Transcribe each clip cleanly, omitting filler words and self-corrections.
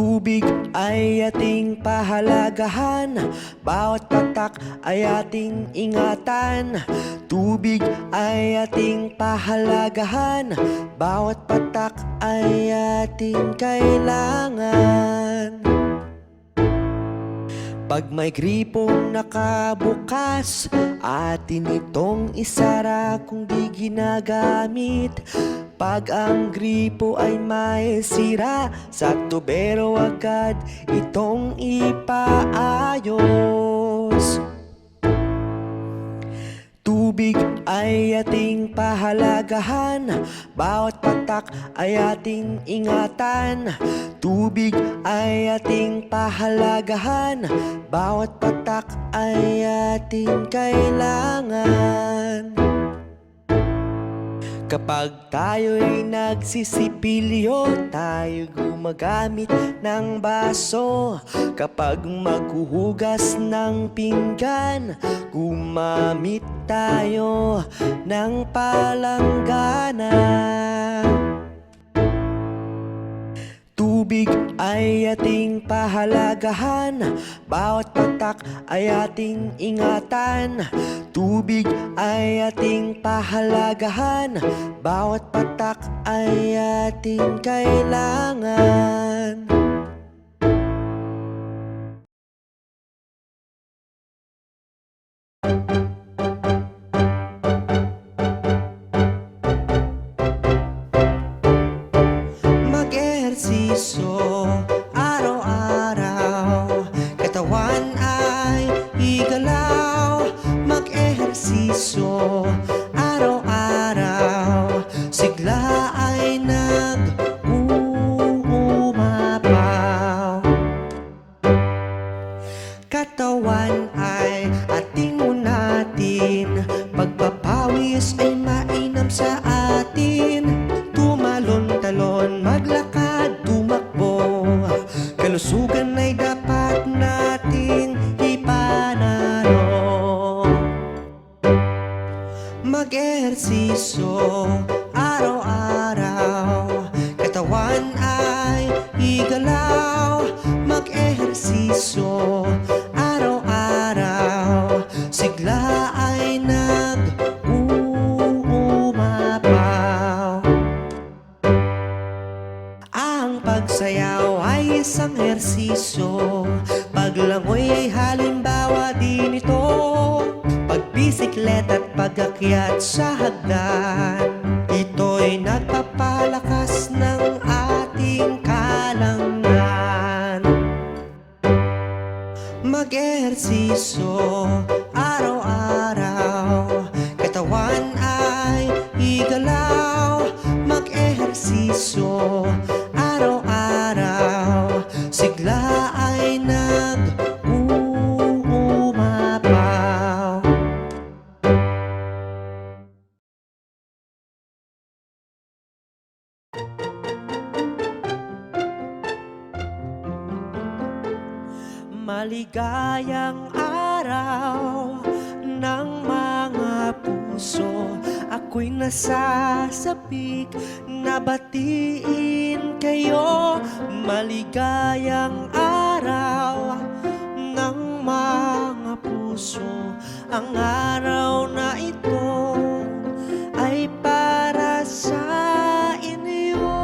Tubig ay ating pahalagahan, bawat patak ay ating ingatan. Tubig ay ating pahalagahan, bawat patak ay ating kailangan. Pag may gripong nakabukas, atin itong isara kung di ginagamit. Pag ang gripo ay may sira, sa tubero agad itong ipaayos. Tubig ay ating pahalagahan, bawat patak ay ating ingatan. Tubig ay ating pahalagahan, bawat patak ay ating kailangan. Kapag tayo'y nagsisipilyo, tayo gumagamit ng baso. Kapag maghuhugas ng pinggan, gumamit tayo ng palanggana. Tubig ay ating pahalagahan, bawat patak ay ating ingatan. Tubig ay ating pahalagahan, bawat patak ay ating kailangan. Mag-ehersisyo araw-araw, katawan ay igalaw. Mag-ehersisyo araw-araw, sigla ay nag-uumapaw. Katawan ay ating natin, pagpapawis ay mainam sa atin. Tumalon-talon, maglakad, tumakbo, kalusugan ay dapat nating ipanalo. Mag-ehersisyo araw-araw, katawan ay igalaw. Mag-ehersisyo araw-araw, sigla ay nag-uumapaw. Ang pagsayaw ay isang ehersisyo, paglangoy ay halimbawa din ito. Pagbisikleta at pag-akyat sa hagdan, ito'y nagpapalakas ng ating kalamnan. Mag-ehersisyo araw-araw, katawan ay igalaw. Mag-ehersisyo araw-araw, sigla ay nag-uumapaw. Maligayang araw ng mga puso, ako'y nasasapik na batiin kayo. Maligayang araw ng mga puso, ang araw na ito ay para sa inyo.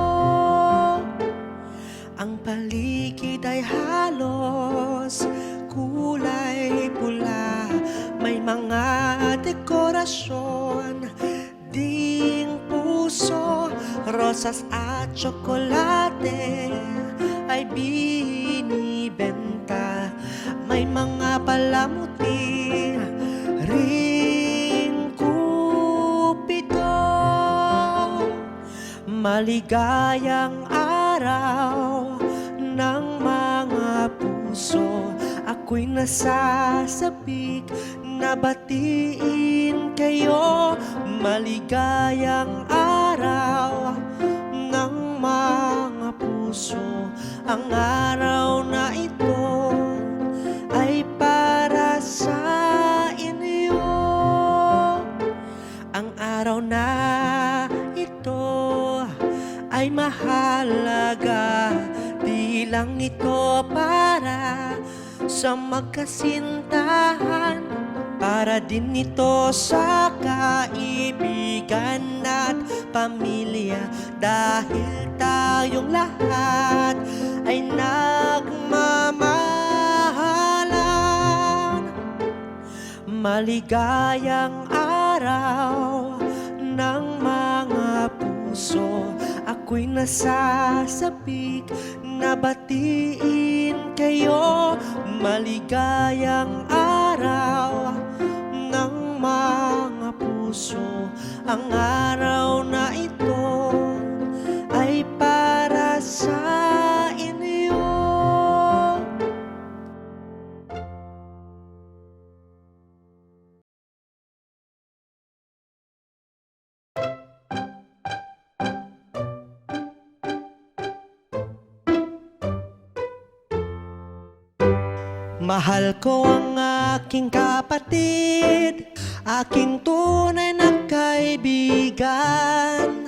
Ang paligid ay halos kulay pula, may mga dekorasyon ding puso. Rosas at tsokolate ay binibenta, may mga palamuti ring kupido. Maligayang araw ng mga puso, ako'y nasasabik na batiin kayo. Maligayang araw ng mga puso, ang araw na ito ay para sa inyo. Ang araw na ito ay mahalaga, di Hindi lang ito para sa magkasintahan, para din ito sa kaibigan at pamilya. Dahil tayong lahat ay nagmamahalan. Maligayang araw ng mga puso, ako'y nasasabik na batiin kayo. Maligayang araw ng mga puso, ang araw na ito ay para sa inyo. Mahal ko ang aking kapatid, aking tunay na kaibigan.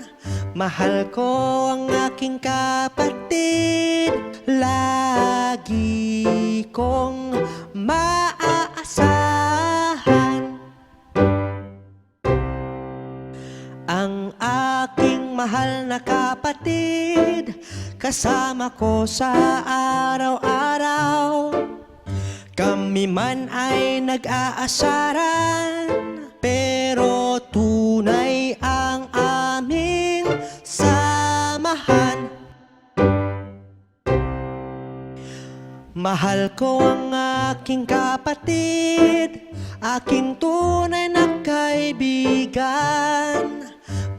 Mahal ko ang aking kapatid, lagi kong maaasahan. Ang aking mahal na kapatid, kasama ko sa araw-araw. Kami man ay nag-aasaran, pero tunay ang aming samahan. Mahal ko ang aking kapatid, aking tunay na kaibigan.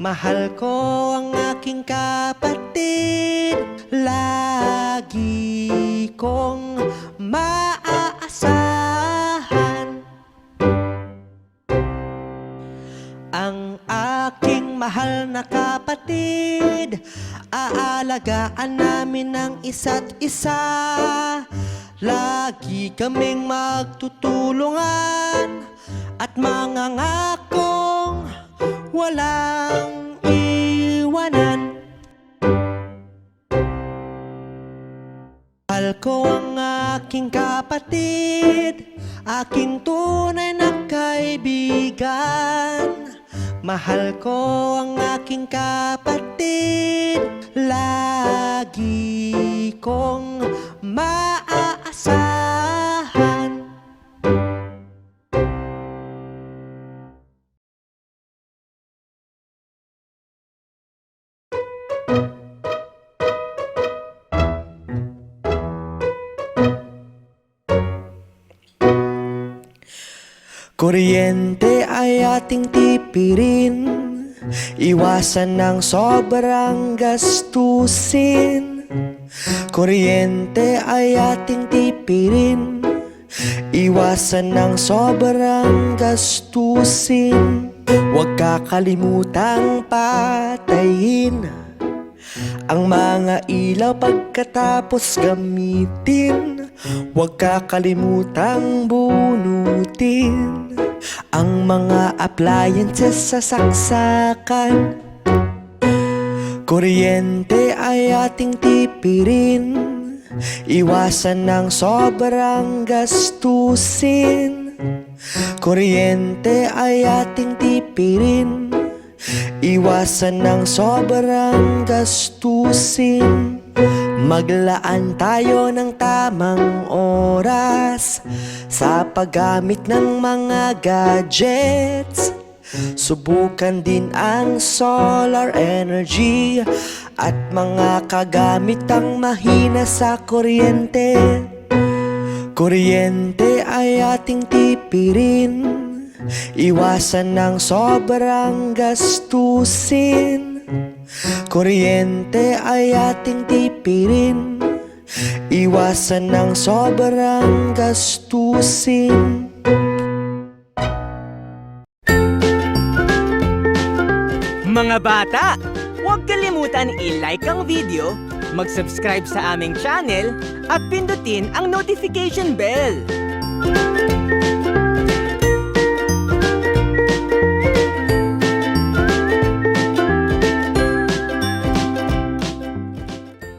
Mahal ko ang aking kapatid, lagi kong maaasahan. Ang aking mahal na kapatid, aalagaan namin ang isa't isa. Lagi kaming magtutulungan at mangangakong walang iwanan. Mahal ko ang aking kapatid, aking tunay na kaibigan. Mahal ko ang aking kapatid, lagi kong maaasahan. Kuryente ay ating tipirin, iwasan ng sobrang gastusin. Kuryente ay ating tipirin, iwasan ng sobrang gastusin. Huwag kakalimutang patayin ang mga ilaw pagkatapos gamitin. Huwag kakalimutang bunutin ang mga appliances sa saksakan. Kuryente ay ating tipirin, iwasan ng sobrang gastusin. Kuryente ay ating tipirin, iwasan ng sobrang gastusin. Maglaan tayo ng tamang oras sa paggamit ng mga gadgets. Subukan din ang solar energy at mga kagamitang mahina sa kuryente. Kuryente ay ating tipirin, iwasan ng sobrang gastusin. Kuryente ay ating tipirin, iwasan ng sobrang gastusin. Mga bata, huwag kalimutan i-like ang video, mag-subscribe sa aming channel, at pindutin ang notification bell.